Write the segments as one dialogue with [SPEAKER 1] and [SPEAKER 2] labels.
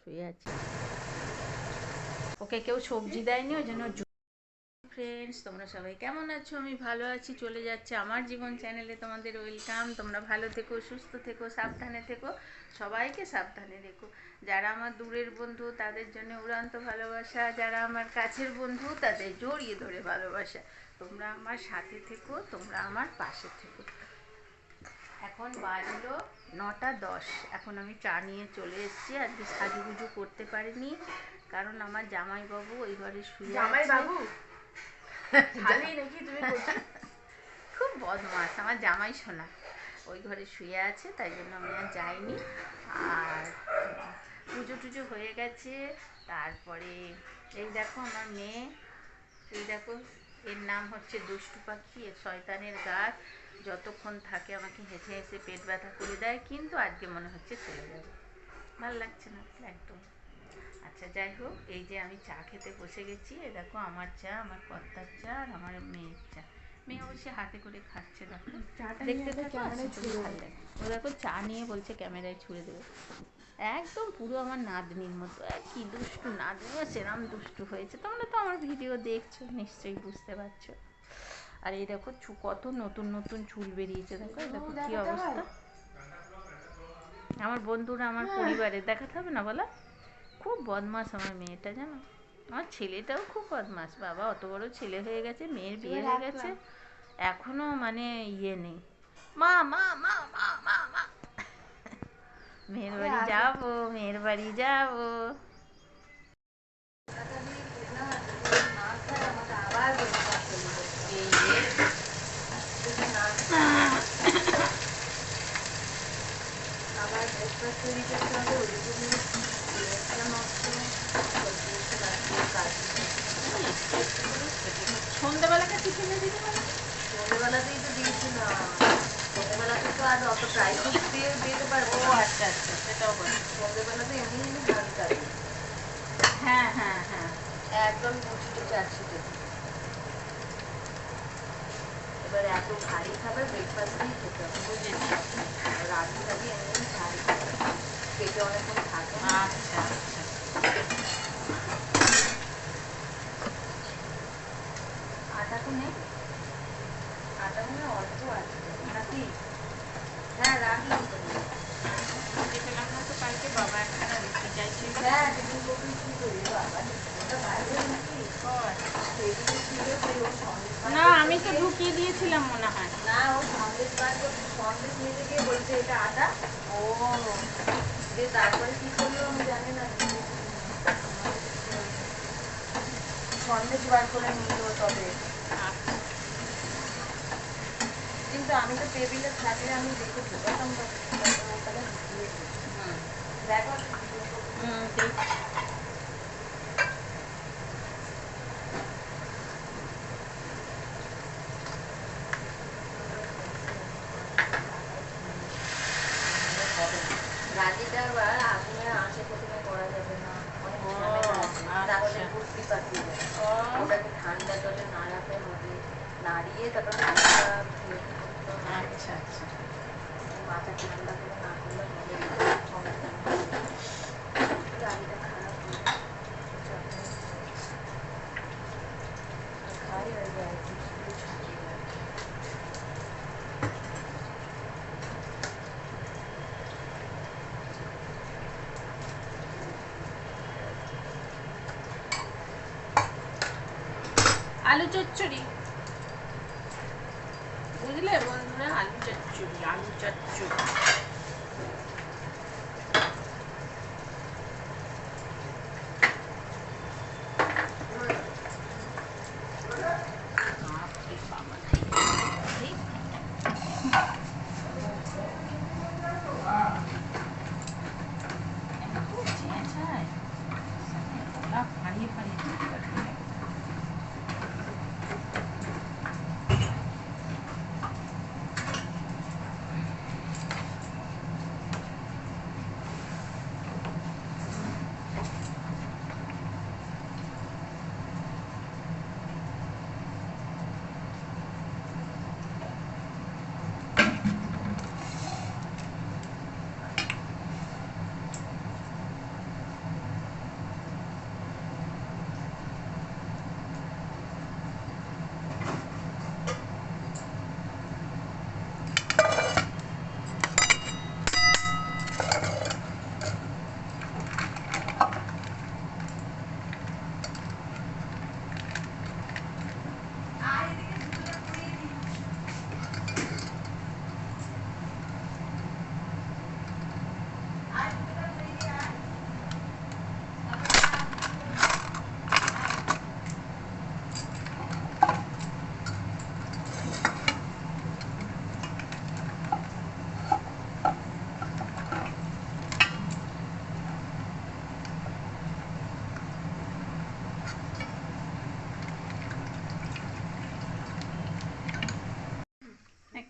[SPEAKER 1] শুয়ে আছি। ওকে কেউ সবজি দেয়নি, ওই জন্য। ফ্রেন্ডস, তোমরা সবাই কেমন আছো? আমি ভালো আছি। চলে যাচ্ছে আমার জীবন চ্যানেলে তোমাদের ওয়েলকাম। তোমরা ভালো থেকো, সুস্থ থেকো, সাবধানে থেকো, সবাইকে সাবধানে রেখো। যারা আমার দূরের বন্ধু তাদের জন্য উড়ান্ত ভালোবাসা, যারা আমার কাছের বন্ধু তাদের জড়িয়ে ধরে ভালোবাসা। তোমরা আমার সাথে থেকো, তোমরা আমার পাশে থেকো। এখন বাজলো 9টা 10। এখন আমি চা নিয়ে চলে এসেছি। আজকে সাজুগুজু করতে পারিনি, কারণ আমার জামাইবাবু ওই ঘরে শুয়ে আছে। জামাইবাবু জানি নাকি তুমি খুব বদমাস আমার জামাই সোনা, ওই ঘরে শুয়ে আছে, তাই জন্য আমি আর যাইনি। আর পুজো টুজো হয়ে গেছে। তারপরে এই দেখো আমার মেয়ে, এই দেখো, এর নাম হচ্ছে দুষ্টু পাখি। এর শয়তানের গাছ, যতক্ষণ থাকে আমাকে হেসে হেসে পেট ব্যথা করে দেয়, কিন্তু আজকে মনে হচ্ছে চলে যাবে। ভাল লাগছে না একদম। আচ্ছা যাই হোক, এই যে আমি চা খেতে বসে গেছি। এ দেখো আমার চা, আমার কর্তার চা আর আমার মেয়ের চা। মেয়ে অবশ্যই হাতে করে খাচ্ছে, দেখো দেখতে থাকো, আশা করি ভালো লাগে। ও দেখো চা নিয়ে বলছে ক্যামেরায় ছুঁড়ে দেবে। একদম পুরো আমার নাতনির মতো, কি দুষ্টু নাতনিও সেরম দুষ্টু হয়েছে। তোমরা তো আমার ভিডিও দেখছো, নিশ্চয়ই বুঝতে পারছো। আর এই দেখো কত নতুন নতুন চুল বেরিয়েছে, দেখো এই দেখো কি অবস্থা। আমার বন্ধুরা, আমার পরিবারের দেখাতে হবে না বলা। খুব বদমাস আমার মেয়েটা, জানো। আমার ছেলেটাও খুব বদমাস। বাবা, অত বড় ছেলে হয়ে গেছে, মেয়ের বিয়ে হয়ে গেছে, এখনো মানে ইয়ে নেই। মা মা মা মা মা মা মেয়ের বাড়ি যাবো, মেয়ের বাড়ি যাবো। এই যে আবার ব্রেকফাস্ট তৈরি করতে হবে, সন্ধ্যেবেলাটা টিফিনে দিতে পারো। সন্ধ্যেবেলাতেই তো দিয়েছি না, সন্ধ্যেবেলাতে তো আর অত ড্রাই ফ্রুটস দিয়ে দিতে পারবো। ও আচ্ছা আচ্ছা, সেটাও বলো। সন্ধ্যেবেলাতে এমনি এমনি হালকা। হ্যাঁ হ্যাঁ হ্যাঁ, একদম মুচিতে চাচ্ছিতে। এবার এত ভারী খাবার ব্রেকফাস্টেই খেতে হবে, বুঝেছি। রাতে খাবি এমনি ভারী, পেটে অনেকক্ষণ থাকে। আচ্ছা আচ্ছা, আটা তো নেই, আটা মনে অল্প আছে নাকি? হ্যাঁ রাখলাম তো, দেখলাম না তো কালকে বাবা একখানা রেখে চাইছিল। হ্যাঁ টিফিন কপি কি করি বাবা, ওটা বাইরে নাকি? না আমি তো ঢুকিয়ে দিয়েছিলাম মনে হয়। না ও সন্দেশ বার করতে, সন্দেশ নিতে গিয়ে বলছে এটা আটা। ও দিয়ে তারপরে কি করলো আমি জানি না, সন্দেশ বার করে নিল তবে। কিন্তু আমি তো টেবিলে থাকলে আমি দেখে ঢুকাতাম, দেখো। রাজিটা আবার আগুনের আঁচে প্রথমে করা যাবে না, অনেক ঝামেলা আছে, তাহলে বুঝতে পারছি। ওটাকে ঠান্ডা জলে নাড়াতে হবে, নাড়িয়ে তারপর ঠান্ডা। আচ্ছা আচ্ছা, মাথা ঠান্ডা করে না করলে রাজিটা খারাপ হয়ে খাই আর যায়। আলু চচ্চড়ি, বুঝলে বন্ধুরা, আলু চচ্চড়ি, আলু চচ্চড়ি।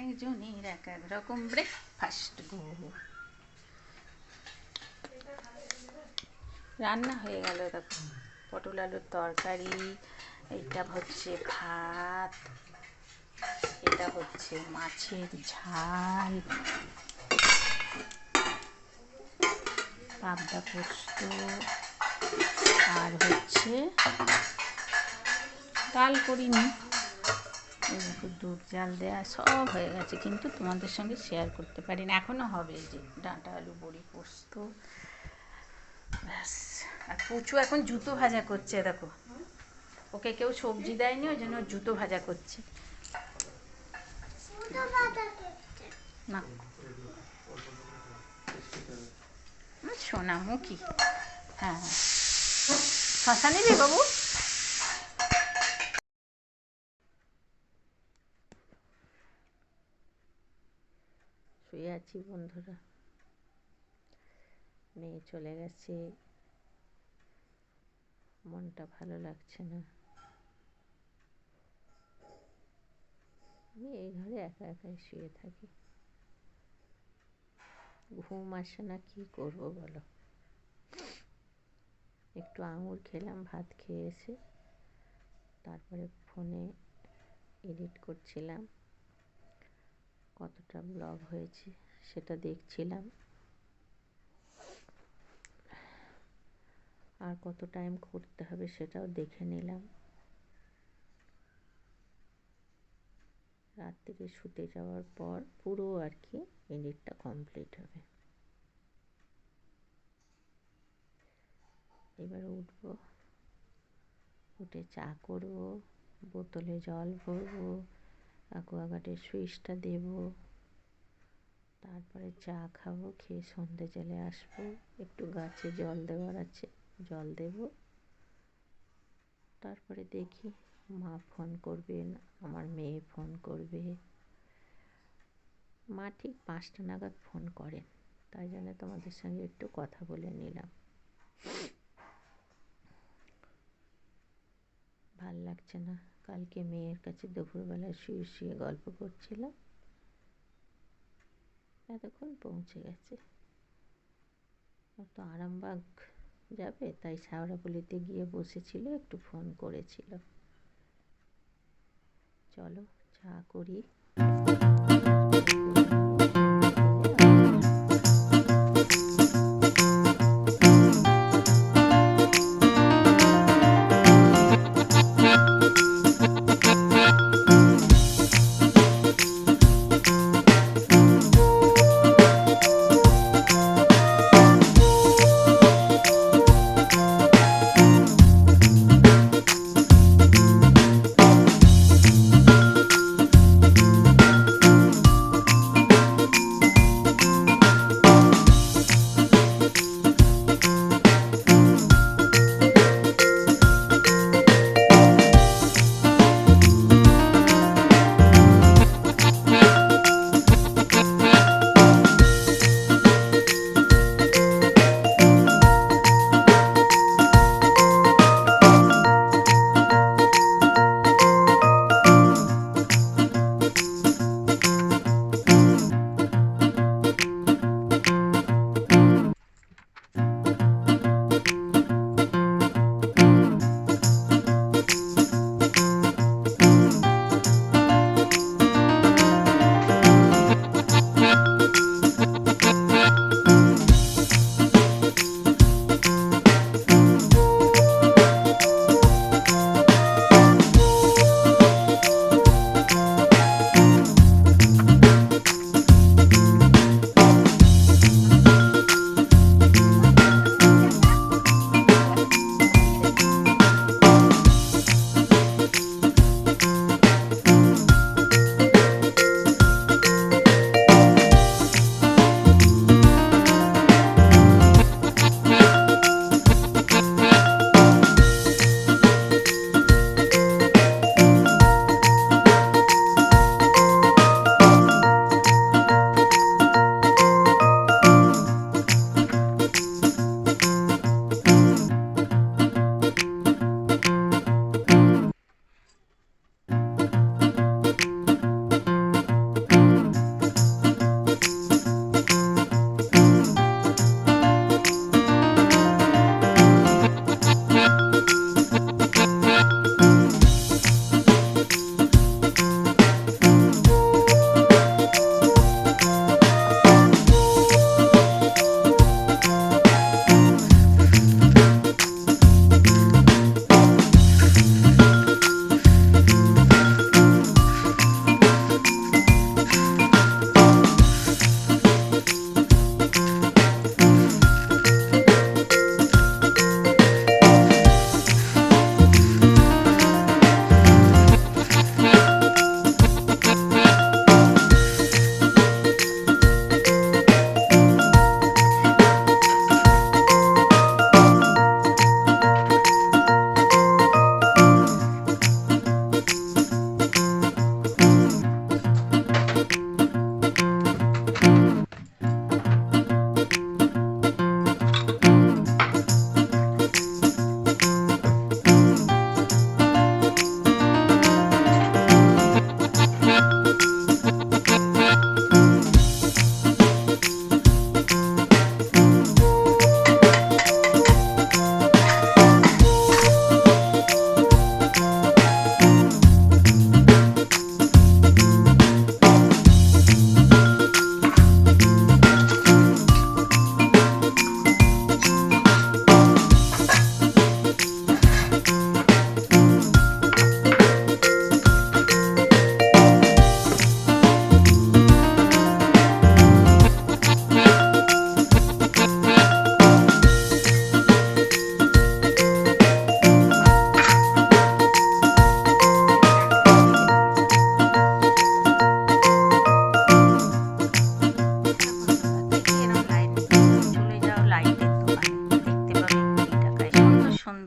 [SPEAKER 1] একজনের এক এক রকম ব্রেকফাস্ট গো। রান্না হয়ে গেল দেখো, পটল আলুর তরকারি, এটা হচ্ছে ভাত, এটা হচ্ছে মাছের ঝাল, পাবদা পোস্ত, আর হচ্ছে ডাল করিনি, দুধ জাল দেওয়া সব হয়ে গেছে, কিন্তু তোমাদের সঙ্গে শেয়ার করতে পারি না, এখনও হবে। এই যে ডাঁটা আলু বড়ি পোস্ত, ব্যাস। আর পুচু এখন জুতো ভাজা করছে দেখো, ওকে কেউ সবজি দেয়নি, ওই জন্য জুতো ভাজা করছে না। সোনামুখী, হ্যাঁ শশা নিবি বাবু? শুয়ে আছি বন্ধুরা, মেয়ে চলে গেছে, মনটা ভালো লাগছে না। আমি এই ঘরে একা একাই শুয়ে থাকি, ঘুম আসে না, কি করবো বলো। একটু আঙুর খেলাম ভাত খেয়ে এসে, তারপরে ফোনে এডিট করছিলাম, কতটা ব্লগ হয়েছে সেটা দেখছিলাম, আর কত টাইম করতে হবে সেটাও দেখে নিলাম। রাত্রিরে শুতে যাওয়ার পর পুরো আর কি এডিটটা কমপ্লিট হবে। এবার উঠবো, উঠে চা করবো, বোতলে জল ভরবো, অ্যাকোয়াগার্ডের সুইচটা দেবো, তারপরে চা খাবো, খেয়ে সন্ধে চলে আসবো, একটু গাছে জল দেওয়ার আছে জল দেব, তারপরে দেখি মা ফোন করবেন, আমার মেয়ে ফোন করবে। মা ঠিক 5টা নাগাদ ফোন করেন, তাই জন্য তোমাদের সঙ্গে একটু কথা বলে নিলাম। ভাল লাগছে না, কালকে মেয়ের কাছে দুপুরবেলায় শুয়ে শুয়ে গল্প করছিলাম, এতক্ষণ পৌঁছে গেছে। তো আরামবাগ যাবে, তাই শেওড়াফুলিতে গিয়ে বসেছিল, একটু ফোন করেছিল। চলো চা করি।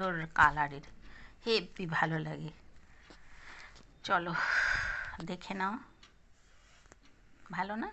[SPEAKER 1] সুন্দর কালারের, হেব্বি ভালো লাগে। চলো দেখে নাও, ভালো না?